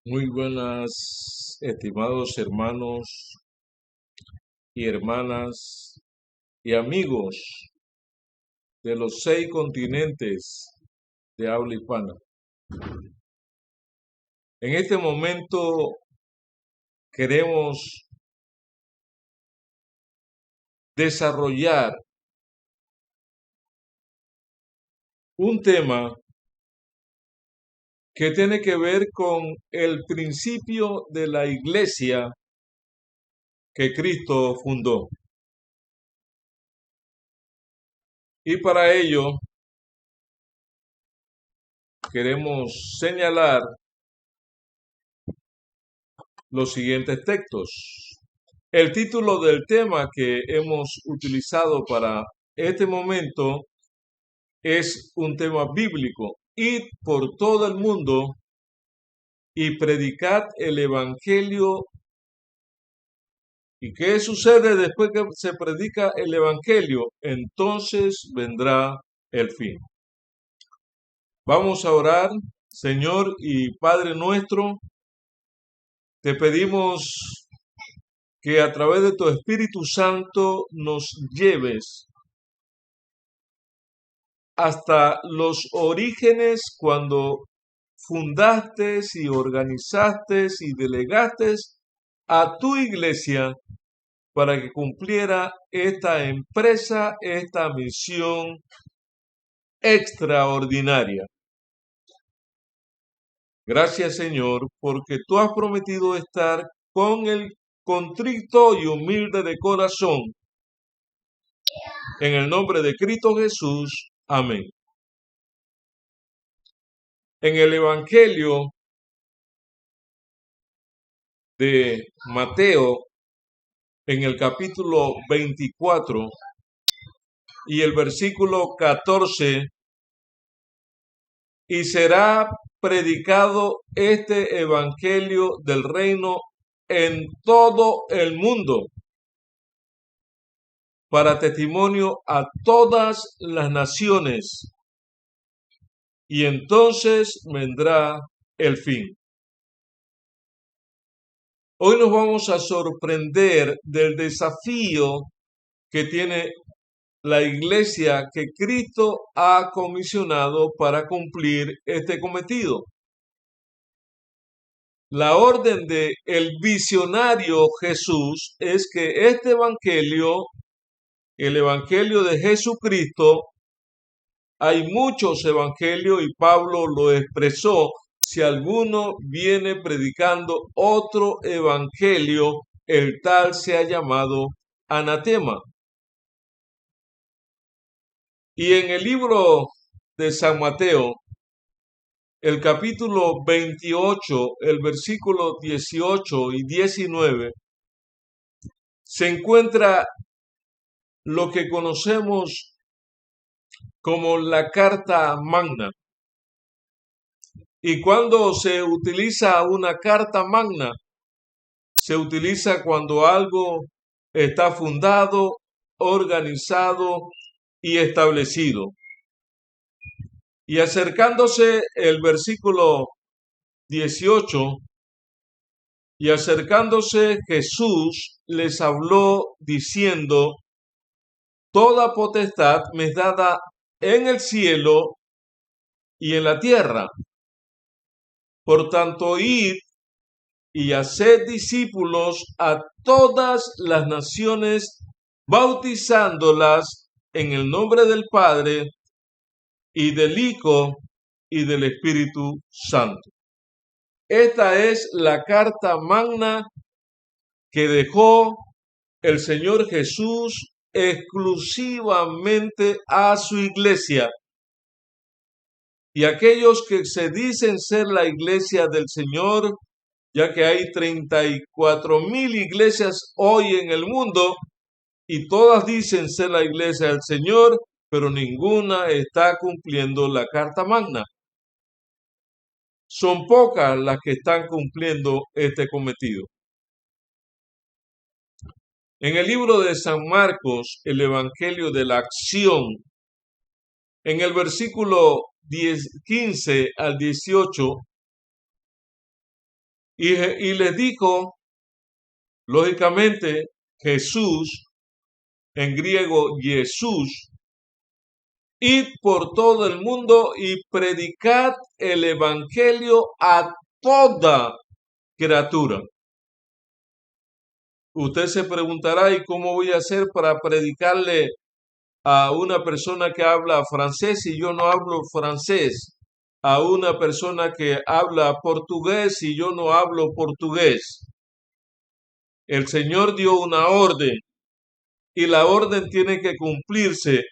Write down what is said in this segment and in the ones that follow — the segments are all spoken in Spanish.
Muy buenas, estimados hermanos y hermanas y amigos de los 6 continentes de habla hispana. En este momento queremos desarrollar un tema que tiene que ver con el principio de la iglesia que Cristo fundó. Y para ello queremos señalar los siguientes textos. El título del tema que hemos utilizado para este momento es un tema bíblico. Id por todo el mundo y predicad el evangelio. ¿Y qué sucede después que se predica el evangelio? Entonces vendrá el fin. Vamos a orar. Señor y Padre nuestro, te pedimos que a través de tu Espíritu Santo nos lleves hasta los orígenes cuando fundaste y organizaste y delegaste a tu iglesia para que cumpliera esta empresa, esta misión extraordinaria. Gracias, Señor, porque tú has prometido estar con el contrito y humilde de corazón. En el nombre de Cristo Jesús. Amén. En el Evangelio de Mateo, en el capítulo 24 y el versículo 14, y será predicado este evangelio del reino en todo el mundo para testimonio a todas las naciones, y entonces vendrá el fin. Hoy nos vamos a sorprender del desafío que tiene la iglesia que Cristo ha comisionado para cumplir este cometido. La orden de el visionario Jesús es que este evangelio, el evangelio de Jesucristo, hay muchos evangelios y Pablo lo expresó. Si alguno viene predicando otro evangelio, el tal sea llamado anatema. Y en el libro de San Mateo, el capítulo 28, el versículo 18 y 19, se encuentra lo que conocemos como la carta magna. Y cuando se utiliza una carta magna, se utiliza cuando algo está fundado, organizado y establecido. Y acercándose el versículo 18, y acercándose Jesús les habló diciendo: toda potestad me es dada en el cielo y en la tierra. Por tanto, id y haced discípulos a todas las naciones, bautizándolas en el nombre del Padre y del Hijo y del Espíritu Santo. Esta es la carta magna que dejó el Señor Jesús exclusivamente a su iglesia. Y aquellos que se dicen ser la iglesia del Señor, ya que hay 34,000 iglesias hoy en el mundo, y todas dicen ser la iglesia del Señor, pero ninguna está cumpliendo la carta magna. Son pocas las que están cumpliendo este cometido. En el libro de San Marcos, el Evangelio de la Acción, en el versículo 15 al 18, Y les dijo, lógicamente, Jesús, en griego Jesús, id por todo el mundo y predicad el evangelio a toda criatura. Usted se preguntará, ¿y cómo voy a hacer para predicarle a una persona que habla francés y yo no hablo francés? A una persona que habla portugués y yo no hablo portugués. El Señor dio una orden y la orden tiene que cumplirse.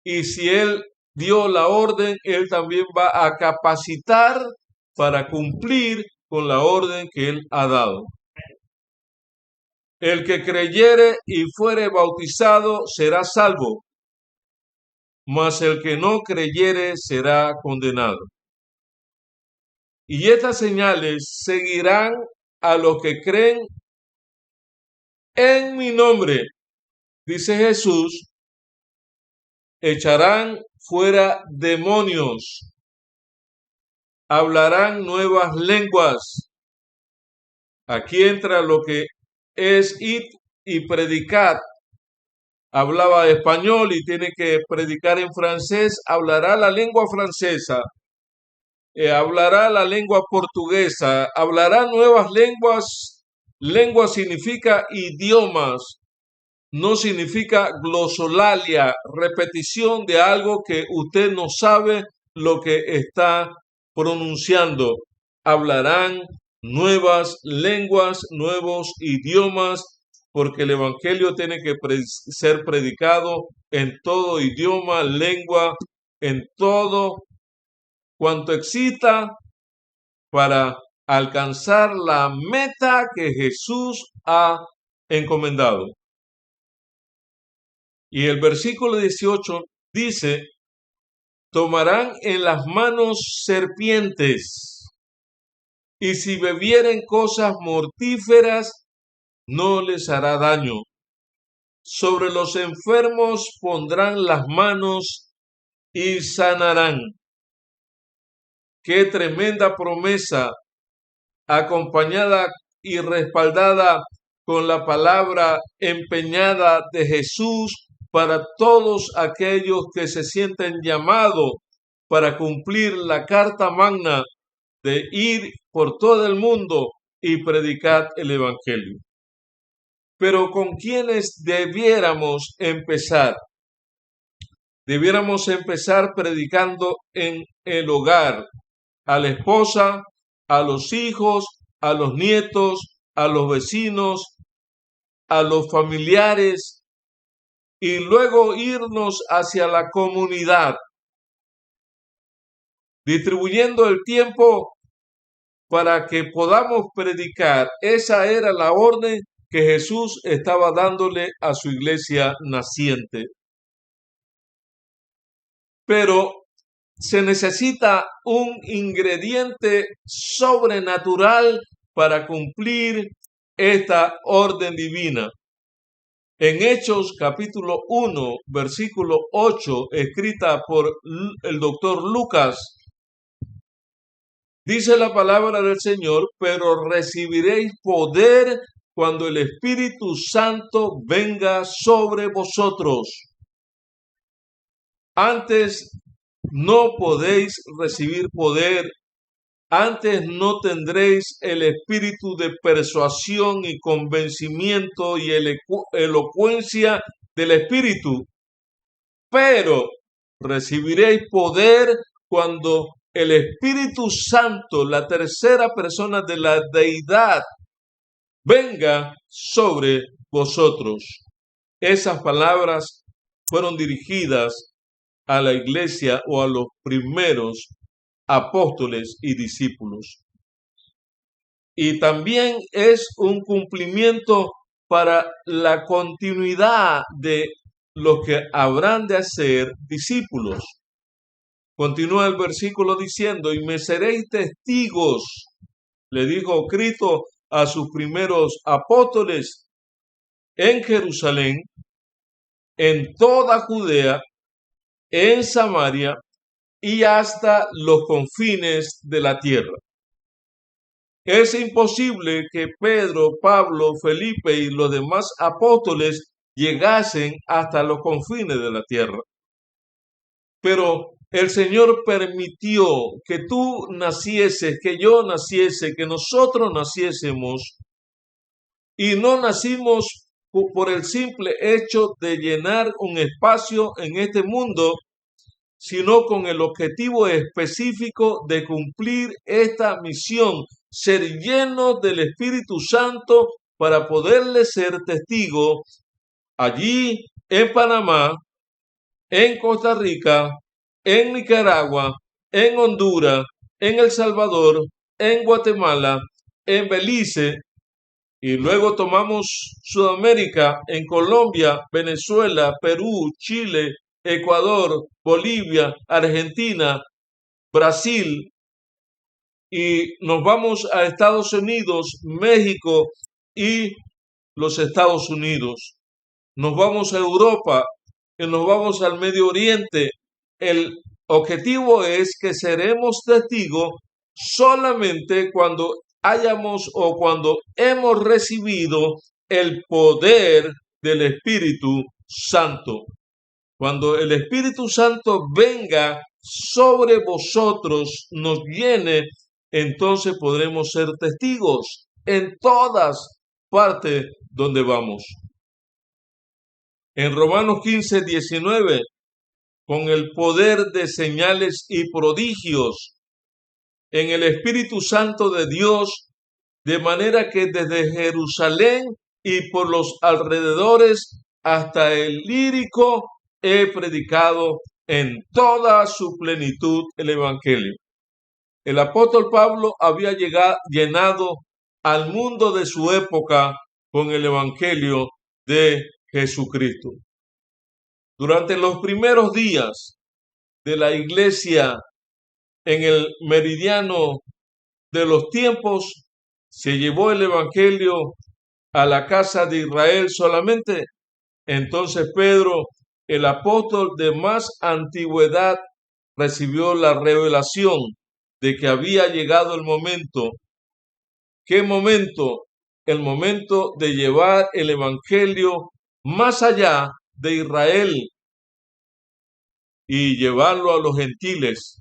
Y si Él dio la orden, Él también va a capacitar para cumplir con la orden que Él ha dado. El que creyere y fuere bautizado será salvo, mas el que no creyere será condenado. Y estas señales seguirán a los que creen en mi nombre, dice Jesús, echarán fuera demonios, hablarán nuevas lenguas. Aquí entra lo que es id y predicad. Hablaba español y tiene que predicar en francés, hablará la lengua francesa, hablará la lengua portuguesa, hablará nuevas lenguas. Lengua significa idiomas, no significa glosolalia, repetición de algo que usted no sabe lo que está pronunciando. Hablarán nuevas lenguas, nuevos idiomas, porque el evangelio tiene que ser predicado en todo idioma, lengua, en todo cuanto exista para alcanzar la meta que Jesús ha encomendado. Y el versículo 18 dice, tomarán en las manos serpientes, y si bebieren cosas mortíferas, no les hará daño. Sobre los enfermos pondrán las manos y sanarán. Qué tremenda promesa, acompañada y respaldada con la palabra empeñada de Jesús para todos aquellos que se sienten llamados para cumplir la carta magna de ir por todo el mundo y predicar el evangelio. Pero ¿con quiénes debiéramos empezar? Debiéramos empezar predicando en el hogar, a la esposa, a los hijos, a los nietos, a los vecinos, a los familiares, y luego irnos hacia la comunidad, distribuyendo el tiempo para que podamos predicar. Esa era la orden que Jesús estaba dándole a su iglesia naciente. Pero se necesita un ingrediente sobrenatural para cumplir esta orden divina. En Hechos capítulo 1, versículo 8, escrita por el doctor Lucas, dice la palabra del Señor, pero recibiréis poder cuando el Espíritu Santo venga sobre vosotros. Antes no podéis recibir poder, antes no tendréis el espíritu de persuasión y convencimiento y elocuencia del Espíritu, pero recibiréis poder cuando el Espíritu Santo, la tercera persona de la deidad, venga sobre vosotros. Esas palabras fueron dirigidas a la iglesia o a los primeros apóstoles y discípulos. Y también es un cumplimiento para la continuidad de los que habrán de ser discípulos. Continúa el versículo diciendo, y me seréis testigos, le dijo Cristo a sus primeros apóstoles, en Jerusalén, en toda Judea, en Samaria y hasta los confines de la tierra. Es imposible que Pedro, Pablo, Felipe y los demás apóstoles llegasen hasta los confines de la tierra. Pero el Señor permitió que tú nacieses, que yo naciese, que nosotros naciésemos, y no nacimos por el simple hecho de llenar un espacio en este mundo, sino con el objetivo específico de cumplir esta misión, ser llenos del Espíritu Santo para poderle ser testigo allí en Panamá, en Costa Rica, en Nicaragua, en Honduras, en El Salvador, en Guatemala, en Belice, y luego tomamos Sudamérica en Colombia, Venezuela, Perú, Chile, Ecuador, Bolivia, Argentina, Brasil, y nos vamos a Estados Unidos, México y los Estados Unidos. Nos vamos a Europa y nos vamos al Medio Oriente. El objetivo es que seremos testigos solamente cuando hayamos o cuando hemos recibido el poder del Espíritu Santo. Cuando el Espíritu Santo venga sobre vosotros, nos llene, entonces podremos ser testigos en todas partes donde vamos. En Romanos 15:19, con el poder de señales y prodigios en el Espíritu Santo de Dios, de manera que desde Jerusalén y por los alrededores hasta el Lírico he predicado en toda su plenitud el Evangelio. El apóstol Pablo había llenado al mundo de su época con el Evangelio de Jesucristo. Durante los primeros días de la iglesia en el meridiano de los tiempos, se llevó el Evangelio a la casa de Israel solamente. Entonces Pedro, el apóstol de más antigüedad, recibió la revelación de que había llegado el momento. ¿Qué momento? El momento de llevar el Evangelio más allá de Israel y llevarlo a los gentiles.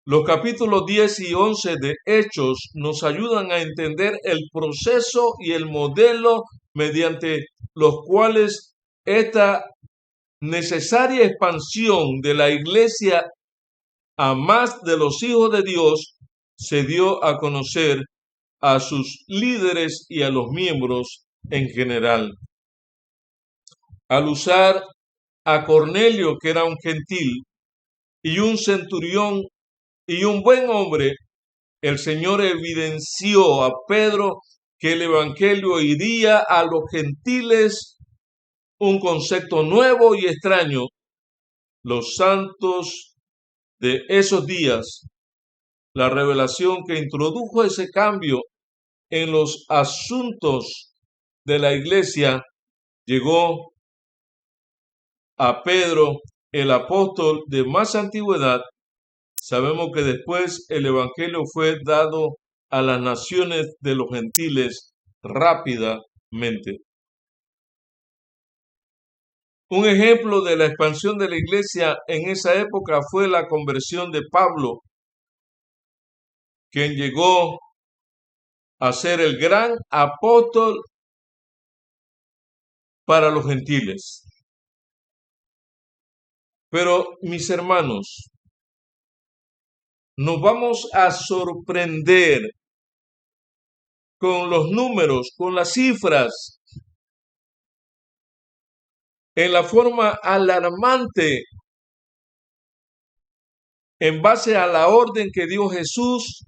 Los capítulos 10 y 11 de Hechos nos ayudan a entender el proceso y el modelo mediante los cuales esta necesaria expansión de la iglesia a más de los hijos de Dios se dio a conocer a sus líderes y a los miembros en general. Al usar a Cornelio, que era un gentil, y un centurión y un buen hombre, el Señor evidenció a Pedro que el Evangelio iría a los gentiles, un concepto nuevo y extraño. Los santos de esos días, la revelación que introdujo ese cambio en los asuntos de la iglesia, llegó a Pedro, el apóstol de más antigüedad. Sabemos que después el Evangelio fue dado a las naciones de los gentiles rápidamente. Un ejemplo de la expansión de la iglesia en esa época fue la conversión de Pablo, quien llegó a ser el gran apóstol para los gentiles. Pero, mis hermanos, nos vamos a sorprender con los números, con las cifras, en la forma alarmante, en base a la orden que dio Jesús,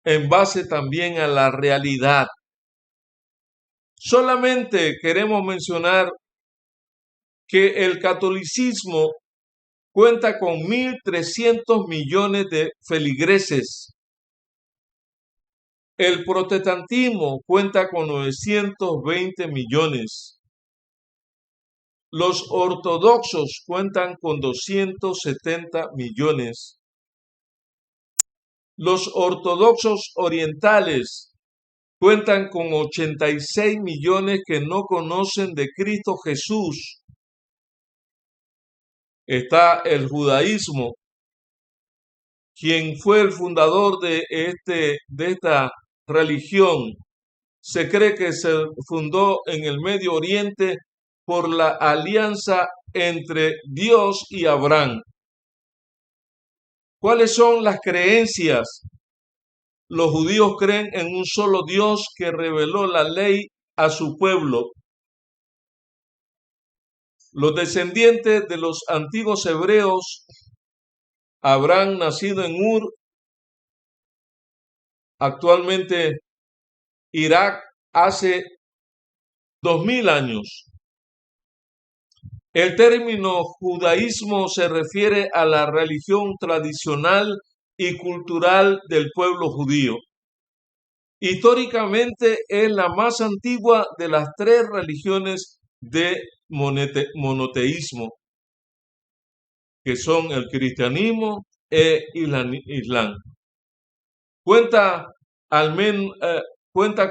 en base también a la realidad. Solamente queremos mencionar que el catolicismo cuenta con 1.300 millones de feligreses. El protestantismo cuenta con 920 millones. Los ortodoxos cuentan con 270 millones. Los ortodoxos orientales cuentan con 86 millones que no conocen de Cristo Jesús. Está el judaísmo, quien fue el fundador de esta religión. Se cree que se fundó en el Medio Oriente por la alianza entre Dios y Abraham. ¿Cuáles son las creencias? Los judíos creen en un solo Dios que reveló la ley a su pueblo. Los descendientes de los antiguos hebreos, Abraham, nacido en Ur, actualmente Irak, hace 2000 años. El término judaísmo se refiere a la religión tradicional y cultural del pueblo judío. Históricamente es la más antigua de las tres religiones de monoteísmo, que son el cristianismo e Islam. Cuenta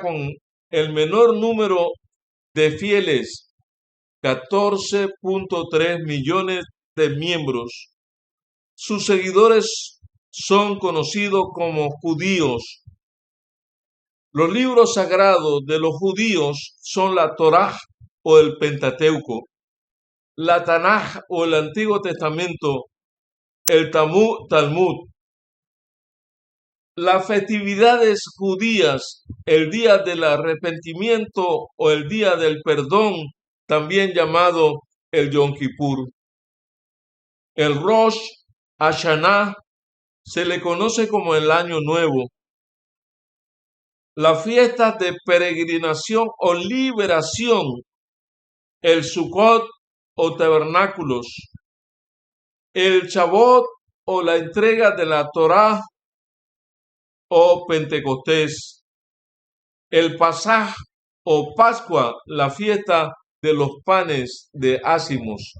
con el menor número de fieles, 14.3 millones de miembros. Sus seguidores son conocidos como judíos. Los libros sagrados de los judíos son la Torá o el Pentateuco, la Tanaj o el Antiguo Testamento, el Talmud. Las festividades judías, el día del arrepentimiento o el día del perdón, también llamado el Yom Kippur. El Rosh Hashanah se le conoce como el Año Nuevo. Las fiestas de peregrinación o liberación, el Sukkot o tabernáculos, el Shavuot o la entrega de la Torá o Pentecostés, el Pasaj o Pascua, la fiesta de los panes de ácimos,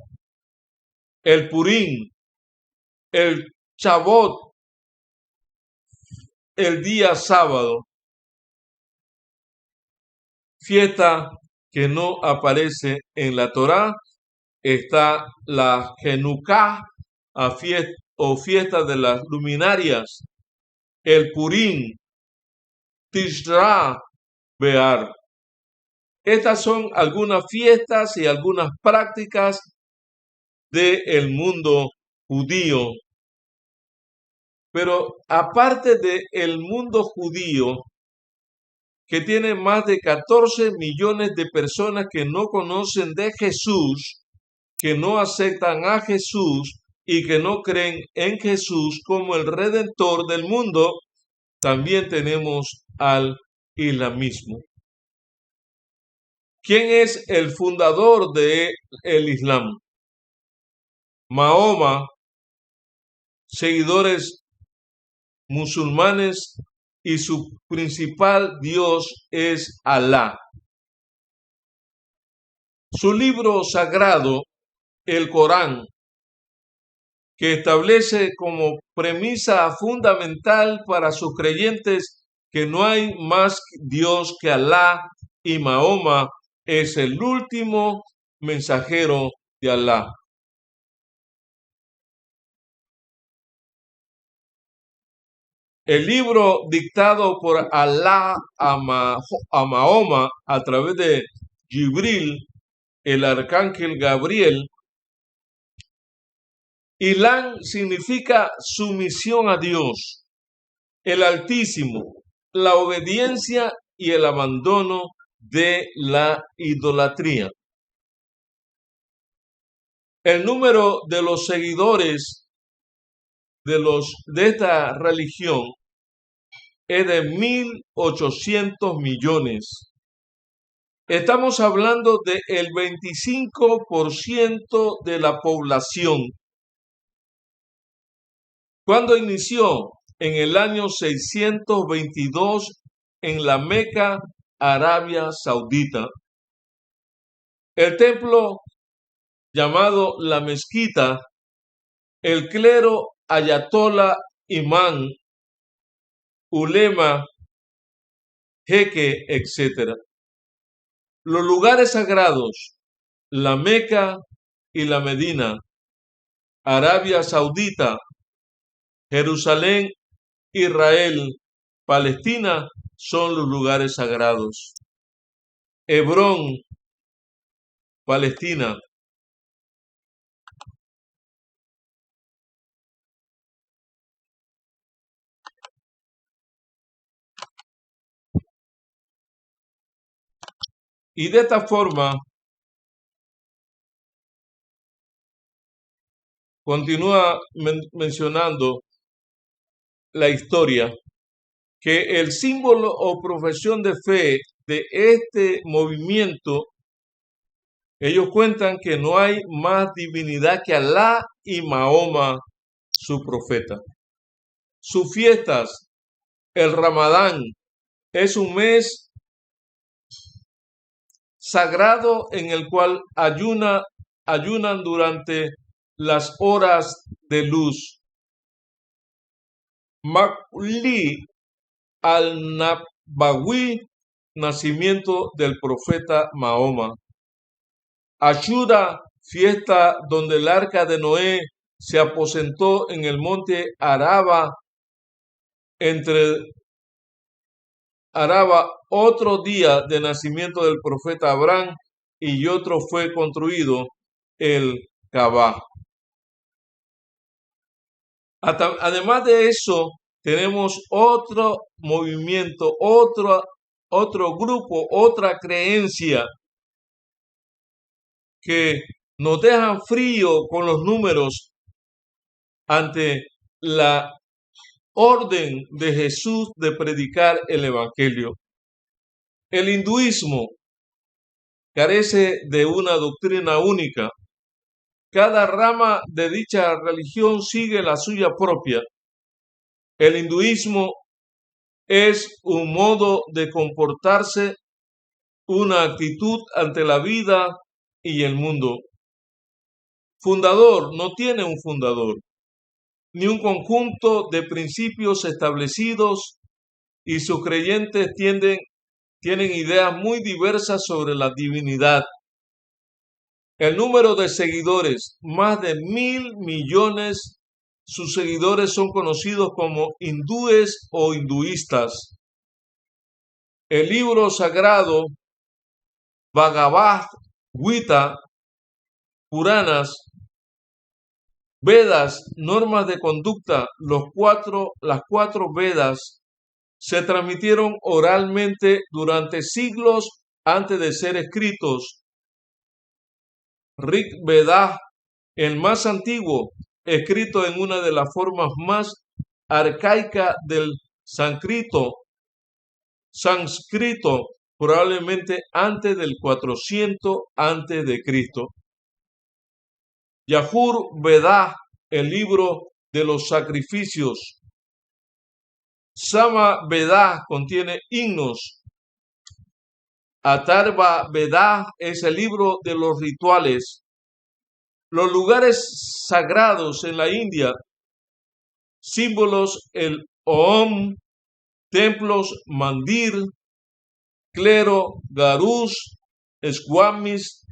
el Purim, el Shavuot, el día sábado, fiesta que no aparece en la Torá. Está la Hanukkah o fiesta de las luminarias, el Purim, Tishra Be'ar. Estas son algunas fiestas y algunas prácticas del mundo judío. Pero aparte del mundo judío, que tiene más de 14 millones de personas que no conocen de Jesús, que no aceptan a Jesús y que no creen en Jesús como el Redentor del mundo, también tenemos al islamismo. ¿Quién es el fundador del Islam? Mahoma, seguidores musulmanes, y su principal Dios es Alá. Su libro sagrado, el Corán, que establece como premisa fundamental para sus creyentes que no hay más Dios que Alá y Mahoma es el último mensajero de Alá. El libro dictado por Alá a Mahoma a través de Jibril, el arcángel Gabriel. Islam significa sumisión a Dios, el Altísimo, la obediencia y el abandono de la idolatría. El número de los seguidores de esta religión es de 1.800 millones. Estamos hablando del 25% de la población. Cuando inició? En el año 622 en la Meca, Arabia Saudita. El templo llamado la mezquita, el clero ayatolá imán ulema, jeque, etc. Los lugares sagrados, la Meca y la Medina, Arabia Saudita, Jerusalén, Israel, Palestina, son los lugares sagrados. Hebrón, Palestina. Y de esta forma continúa mencionando la historia que el símbolo o profesión de fe de este movimiento, ellos cuentan que no hay más divinidad que Alá y Mahoma, su profeta. Sus fiestas, el Ramadán, es un mes sagrado en el cual ayunan durante las horas de luz. Maulid al-Nabawi, nacimiento del profeta Mahoma. Ashura, fiesta donde el arca de Noé se aposentó en el monte Araba, otro día de nacimiento del profeta Abraham y otro fue construido el Kaaba. Además de eso, tenemos otro movimiento, otro grupo, otra creencia que nos dejan frío con los números ante la orden de Jesús de predicar el Evangelio. El hinduismo carece de una doctrina única. Cada rama de dicha religión sigue la suya propia. El hinduismo es un modo de comportarse, una actitud ante la vida y el mundo. Fundador no tiene un fundador, ni un conjunto de principios establecidos, y sus creyentes tienen ideas muy diversas sobre la divinidad. El número de seguidores, más de 1.000 millones, sus seguidores son conocidos como hindúes o hinduistas. El libro sagrado Bhagavad Gita, Puranas, Vedas, normas de conducta, las cuatro Vedas se transmitieron oralmente durante siglos antes de ser escritos. Rig Veda, el más antiguo, escrito en una de las formas más arcaicas del sánscrito, probablemente antes del 400 antes de Cristo. Yajur Veda, el libro de los sacrificios. Sama Veda contiene himnos. Atharva Veda es el libro de los rituales. Los lugares sagrados en la India, símbolos el Om, templos mandir, clero, garús, swamis,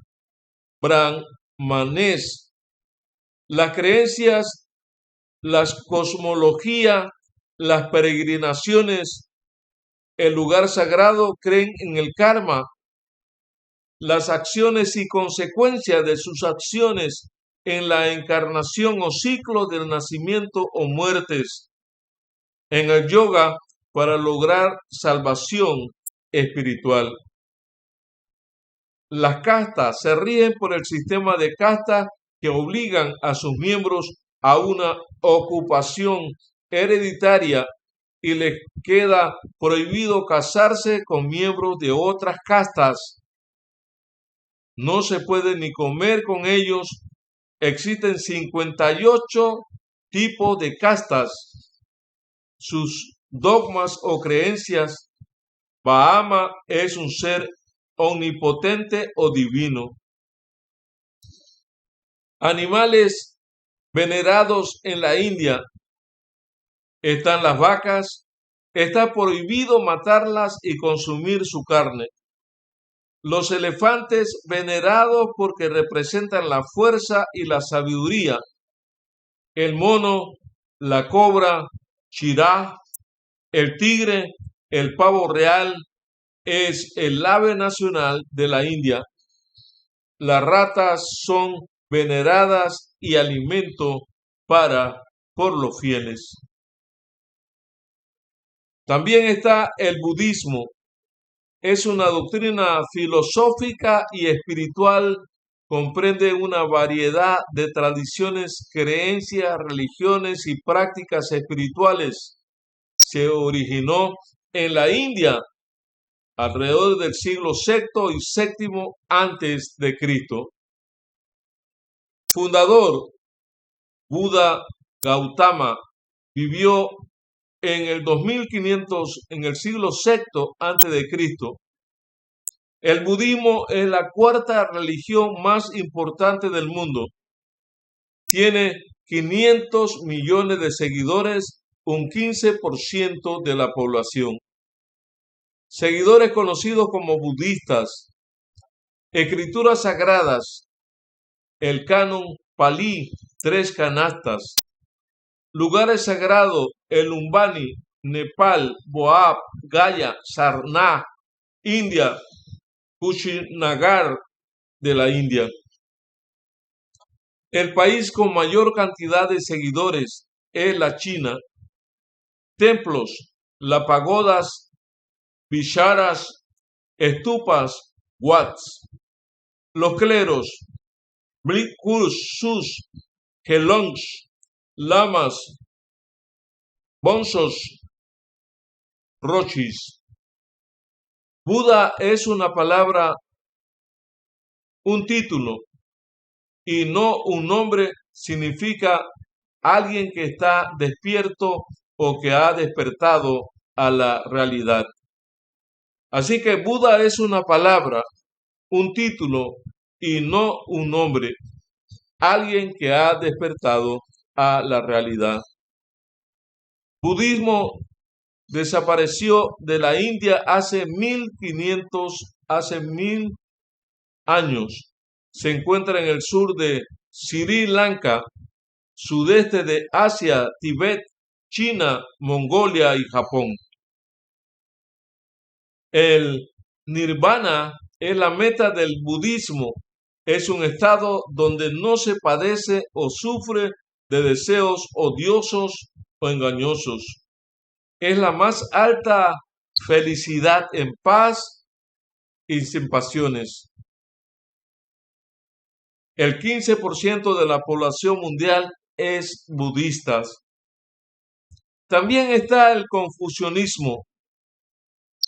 brahmanes. Las creencias, la cosmología, las peregrinaciones, el lugar sagrado creen en el karma, las acciones y consecuencias de sus acciones en la encarnación o ciclo del nacimiento o muertes, en el yoga para lograr salvación espiritual. Las castas se rigen por el sistema de castas que obligan a sus miembros a una ocupación hereditaria y les queda prohibido casarse con miembros de otras castas. No se puede ni comer con ellos. Existen 58 tipos de castas. Sus dogmas o creencias: Bahama es un ser omnipotente o divino. Animales venerados en la India están las vacas, Está prohibido matarlas y consumir su carne. Los elefantes venerados porque representan la fuerza y la sabiduría. El mono, la cobra, chirá, el tigre, el pavo real es el ave nacional de la India. Las ratas son veneradas y alimento por los fieles. También está el budismo. Es una doctrina filosófica y espiritual, comprende una variedad de tradiciones, creencias, religiones y prácticas espirituales. Se originó en la India alrededor del siglo VI y VII antes de Cristo. Fundador, Buda Gautama, vivió en el 2500, en el siglo VI antes de Cristo. El budismo es la cuarta religión más importante del mundo. Tiene 500 millones de seguidores, un 15% de la población. Seguidores conocidos como budistas. Escrituras sagradas. El canon Pali, 3 canastas. Lugares sagrados, el Lumbini, Nepal, Boab, Gaya, Sarnath, India, Kushinagar de la India. El país con mayor cantidad de seguidores es la China. Templos, las pagodas, visharas, estupas, wats. Los cleros, bhikkhus, gelongs, lamas, bonzos, rochis. Buda es una palabra, un título, y no un nombre. Significa alguien que está despierto o que ha despertado a la realidad. Así que Buda es una palabra, un título y no un nombre. Alguien que ha despertado a la realidad. Budismo desapareció de la India hace 1000 años. Se encuentra en el sur de Sri Lanka, sudeste de Asia, Tíbet, China, Mongolia y Japón. El nirvana es la meta del budismo. Es un estado donde no se padece o sufre de deseos odiosos o engañosos. Es la más alta felicidad en paz y sin pasiones. El 15% de la población mundial es budista. También está el confucianismo.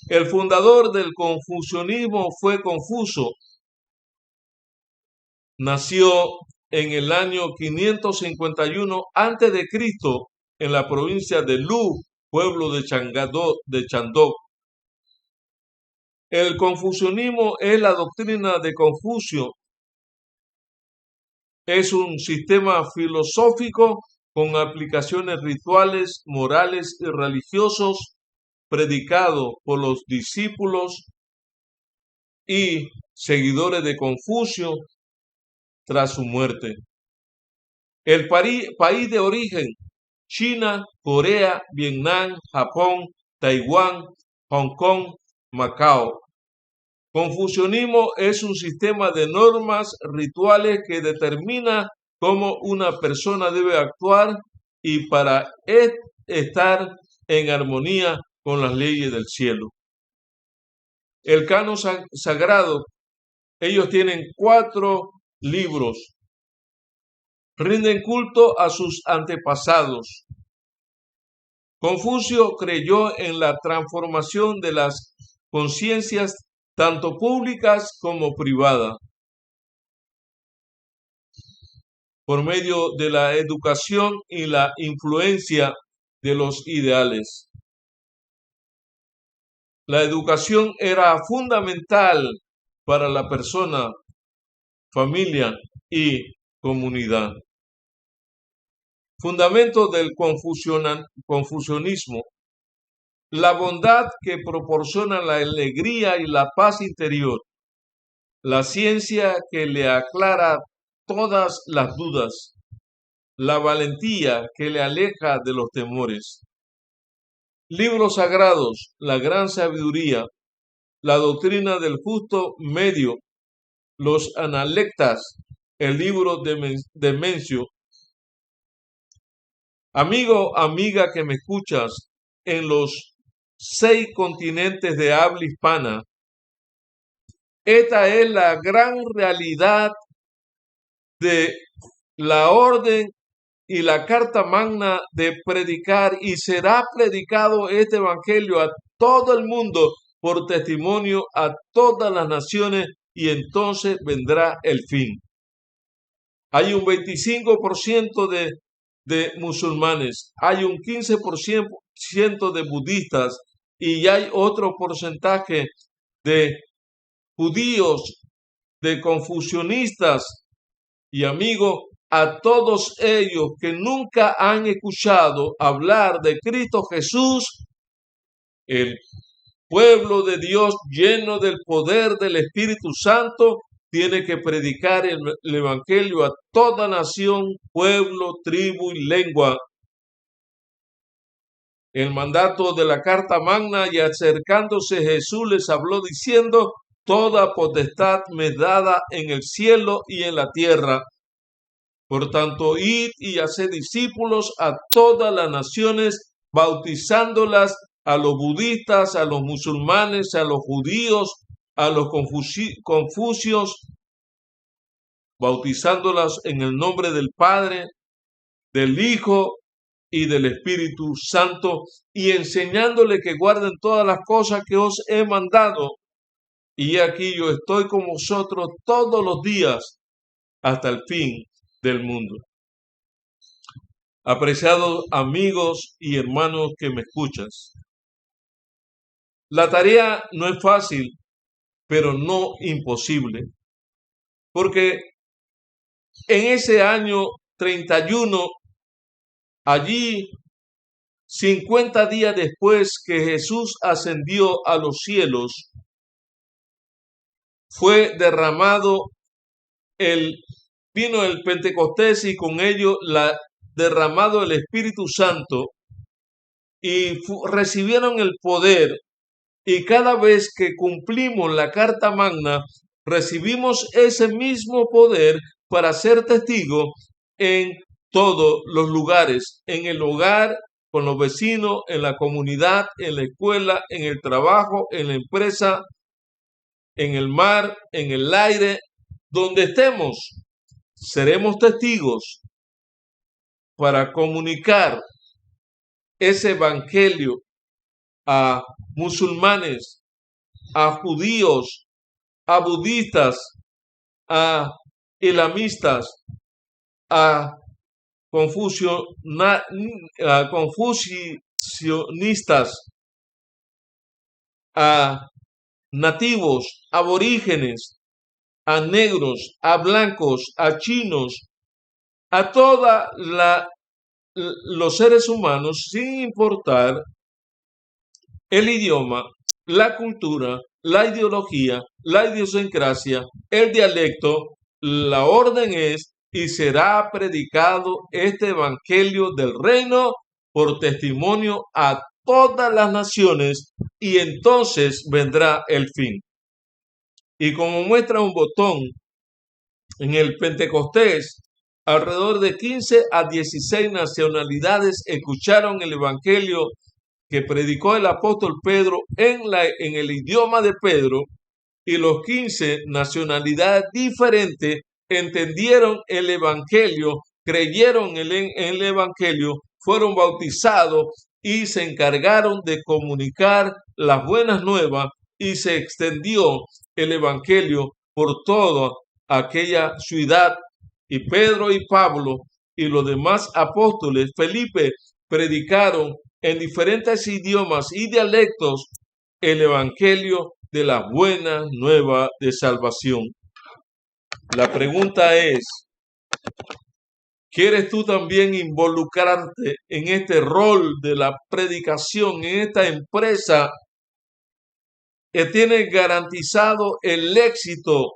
El fundador del confucianismo fue Confucio. Nació en el año 551 a.C. en la provincia de Lu, pueblo de Chandok. El confucianismo es la doctrina de Confucio. Es un sistema filosófico con aplicaciones rituales, morales y religiosos, predicado por los discípulos y seguidores de Confucio tras su muerte. El país de origen: China, Corea, Vietnam, Japón, Taiwán, Hong Kong, Macao. Confucianismo es un sistema de normas rituales que determina cómo una persona debe actuar y para estar en armonía con las leyes del cielo. El canon sagrado, ellos tienen 4 libros. Rinden culto a sus antepasados. Confucio creyó en la transformación de las conciencias tanto públicas como privadas, por medio de la educación y la influencia de los ideales. La educación era fundamental para la persona, familia y comunidad. Fundamento del confucianismo. la bondad que proporciona la alegría y la paz interior, la ciencia que le aclara todas las dudas, la valentía que le aleja de los temores. Libros sagrados, la gran sabiduría, la doctrina del justo medio, los analectas, el libro de Mencio. Amigo, amiga que me escuchas, en los 6 continentes de habla hispana, esta es la gran realidad de la orden y la carta magna de predicar, y será predicado este evangelio a todo el mundo por testimonio a todas las naciones, y entonces vendrá el fin. Hay un 25% de musulmanes, hay un 15% de budistas, y hay otro porcentaje de judíos, de confucionistas. Y amigo, a todos ellos que nunca han escuchado hablar de Cristo Jesús, el pueblo de Dios lleno del poder del Espíritu Santo, tiene que predicar el Evangelio a toda nación, pueblo, tribu y lengua. El mandato de la carta magna, y acercándose Jesús les habló diciendo: toda potestad me es dada en el cielo y en la tierra. Por tanto, id y haced discípulos a todas las naciones, bautizándolas, a los budistas, a los musulmanes, a los judíos, a los confucios, bautizándolas en el nombre del Padre, del Hijo y del Espíritu Santo, y enseñándole que guarden todas las cosas que os he mandado. Y aquí yo estoy con vosotros todos los días hasta el fin del mundo. Apreciados amigos y hermanos que me escuchas, la tarea no es fácil, pero no imposible, porque en ese año 31, allí 50 días después que Jesús ascendió a los cielos, fue derramado vino el Pentecostés, y con ello derramado el Espíritu Santo, y recibieron el poder. Y cada vez que cumplimos la carta magna, recibimos ese mismo poder para ser testigos en todos los lugares, en el hogar, con los vecinos, en la comunidad, en la escuela, en el trabajo, en la empresa, en el mar, en el aire, donde estemos. Seremos testigos para comunicar ese evangelio a musulmanes, a judíos, a budistas, a islamistas, a confucionistas, a nativos, aborígenes, a negros, a blancos, a chinos, a todos los seres humanos, sin importar el idioma, la cultura, la ideología, la idiosincrasia, el dialecto. La orden es: y será predicado este evangelio del reino por testimonio a todas las naciones, y entonces vendrá el fin. Y como muestra un botón, en el Pentecostés, alrededor de 15 a 16 nacionalidades escucharon el evangelio que predicó el apóstol Pedro en el idioma de Pedro, y los 15 nacionalidades diferentes entendieron el evangelio, creyeron en el evangelio, fueron bautizados y se encargaron de comunicar las buenas nuevas, y se extendió el evangelio por toda aquella ciudad. Y Pedro y Pablo y los demás apóstoles, Felipe, predicaron en diferentes idiomas y dialectos el evangelio de la buena nueva de salvación. La pregunta es: ¿Quieres tú también involucrarte en este rol de la predicación, en esta empresa que tiene garantizado el éxito,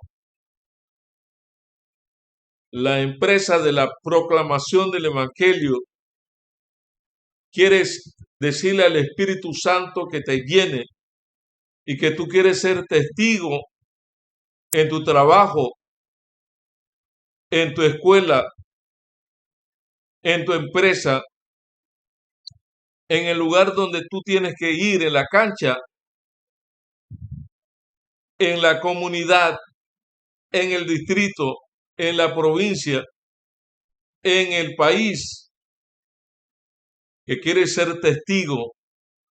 la empresa de la proclamación del Evangelio? ¿Quieres decirle al Espíritu Santo que te llene y que tú quieres ser testigo en tu trabajo, en tu escuela, en tu empresa, en el lugar donde tú tienes que ir, en la cancha, en la comunidad, en el distrito, en la provincia, en el país, que quieres ser testigo?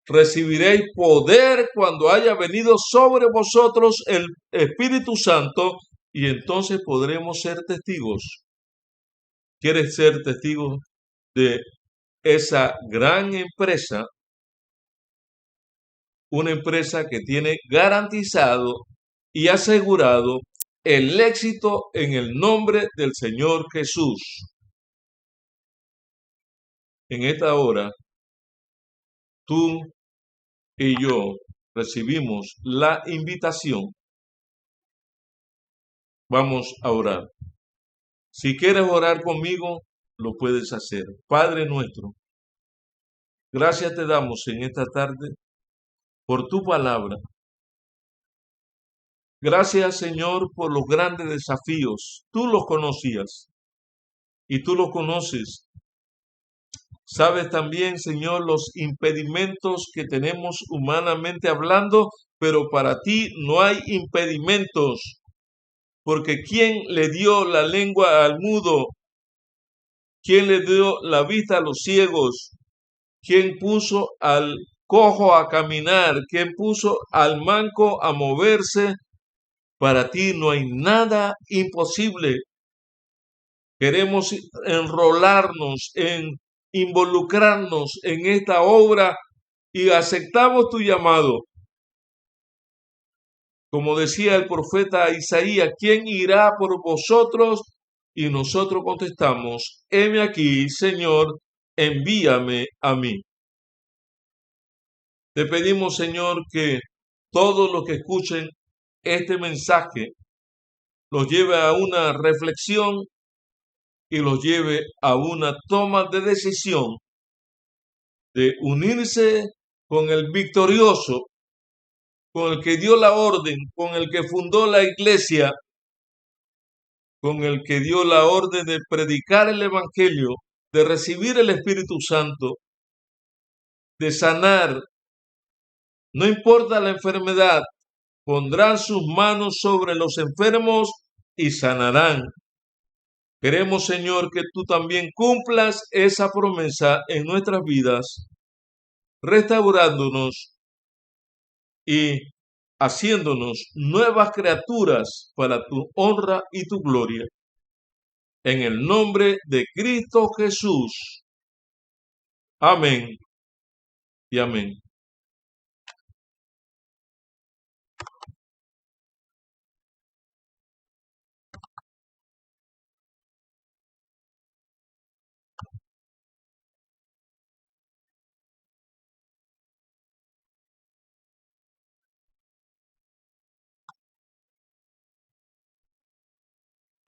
Recibiréis poder cuando haya venido sobre vosotros el Espíritu Santo, y entonces podremos ser testigos. ¿Quieres ser testigo de esa gran empresa? Una empresa que tiene garantizado y asegurado el éxito en el nombre del Señor Jesús. En esta hora, tú y yo recibimos la invitación. Vamos a orar. Si quieres orar conmigo, lo puedes hacer. Padre nuestro, gracias te damos en esta tarde por tu palabra. Gracias, Señor, por los grandes desafíos. Tú los conocías y tú los conoces. Sabes también, Señor, los impedimentos que tenemos humanamente hablando, pero para ti no hay impedimentos, porque ¿quién le dio la lengua al mudo? ¿Quién le dio la vista a los ciegos? ¿Quién puso al cojo a caminar? ¿Quién puso al manco a moverse? Para ti no hay nada imposible. Queremos enrolarnos, involucrarnos en esta obra y aceptamos tu llamado. Como decía el profeta Isaías, ¿quién irá por vosotros? Y nosotros contestamos, heme aquí, Señor, envíame a mí. Te pedimos, Señor, que todos los que escuchen este mensaje los lleve a una reflexión y los lleve a una toma de decisión de unirse con el victorioso, con el que dio la orden, con el que fundó la iglesia, con el que dio la orden de predicar el Evangelio, de recibir el Espíritu Santo, de sanar. No importa la enfermedad, pondrán sus manos sobre los enfermos y sanarán. Queremos, Señor, que tú también cumplas esa promesa en nuestras vidas, restaurándonos y haciéndonos nuevas criaturas para tu honra y tu gloria. En el nombre de Cristo Jesús. Amén y amén.